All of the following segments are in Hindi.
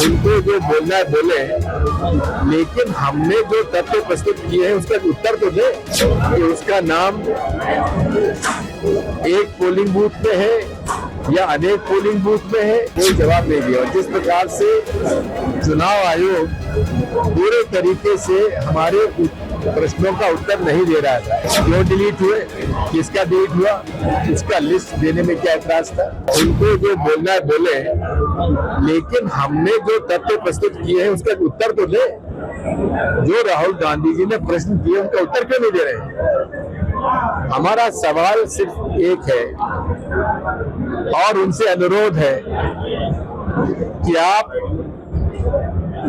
उनको जो बोलना है बोले, लेकिन हमने जो तथ्य प्रस्तुत किए हैं उसका उत्तर तो दे कि उसका नाम एक पोलिंग बूथ में है या अनेक पोलिंग बूथ में है। कोई जवाब नहीं दिया। और जिस प्रकार से चुनाव आयोग पूरे तरीके से हमारे प्रश्नों का उत्तर नहीं दे रहा था, क्यों डिलीट हुए, किसका डिलीट हुआ, उसका लिस्ट देने में क्या एतराज था। उनको जो बोलना है बोले, लेकिन हमने जो तथ्य प्रस्तुत किए हैं उसका उत्तर तो दे। जो राहुल गांधी जी ने प्रश्न किए उनका उत्तर क्यों नहीं दे रहे। हमारा सवाल सिर्फ एक है और उनसे अनुरोध है कि आप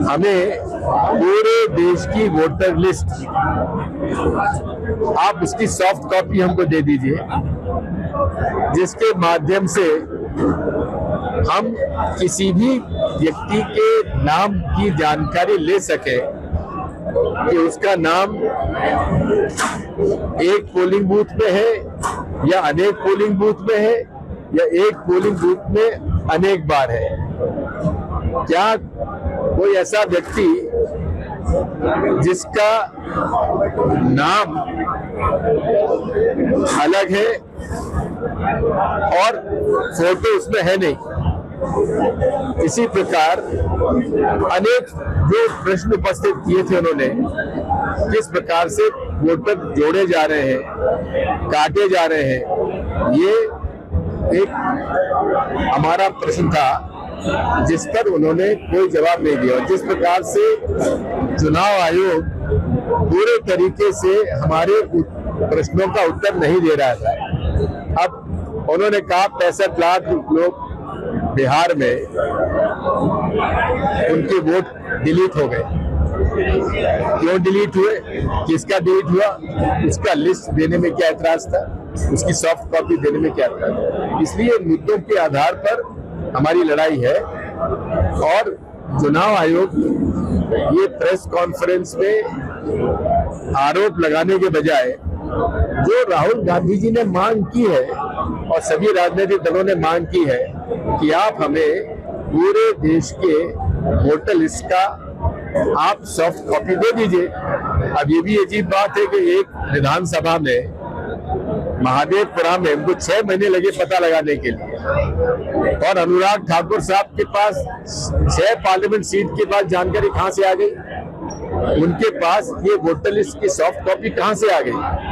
हमें पूरे देश की वोटर लिस्ट, आप उसकी सॉफ्ट कॉपी हमको दे दीजिए, जिसके माध्यम से हम किसी भी व्यक्ति के नाम की जानकारी ले सके कि उसका नाम एक पोलिंग बूथ में है या अनेक पोलिंग बूथ में है या एक पोलिंग बूथ में अनेक बार है। क्या कोई ऐसा व्यक्ति जिसका नाम अलग है और फोटो उसमें है नहीं। इसी प्रकार अनेक जो प्रश्न उपस्थित किए थे उन्होंने, किस प्रकार से वोटर जोड़े जा रहे हैं, काटे जा रहे हैं, ये एक हमारा प्रश्न था जिस पर उन्होंने कोई जवाब नहीं दिया। और जिस प्रकार से चुनाव आयोग पूरे तरीके से हमारे प्रश्नों का उत्तर नहीं दे रहा था। अब उन्होंने कहा 65 लाख लोग बिहार में उनके वोट डिलीट हो गए। क्यों डिलीट हुए, किसका डिलीट हुआ, उसका लिस्ट देने में क्या एतराज था, उसकी सॉफ्ट कॉपी देने में क्या एतराज था। इसलिए मुद्दों के आधार पर हमारी लड़ाई है। और चुनाव आयोग ये प्रेस कॉन्फ्रेंस में आरोप लगाने के बजाय जो राहुल गांधी जी ने मांग की है और सभी राजनीतिक दलों ने मांग की है कि आप हमें पूरे देश के वोटर लिस्ट का आप सॉफ्ट कॉपी दे दीजिए। अब ये भी अजीब बात है कि एक विधानसभा में महादेवपुरा में उनको 6 महीने लगे पता लगाने के लिए, और अनुराग ठाकुर साहब के पास 6 पार्लियामेंट सीट के बाद जानकारी कहां से आ गई, उनके पास ये वोटर लिस्ट की सॉफ्ट कॉपी कहां से आ गई।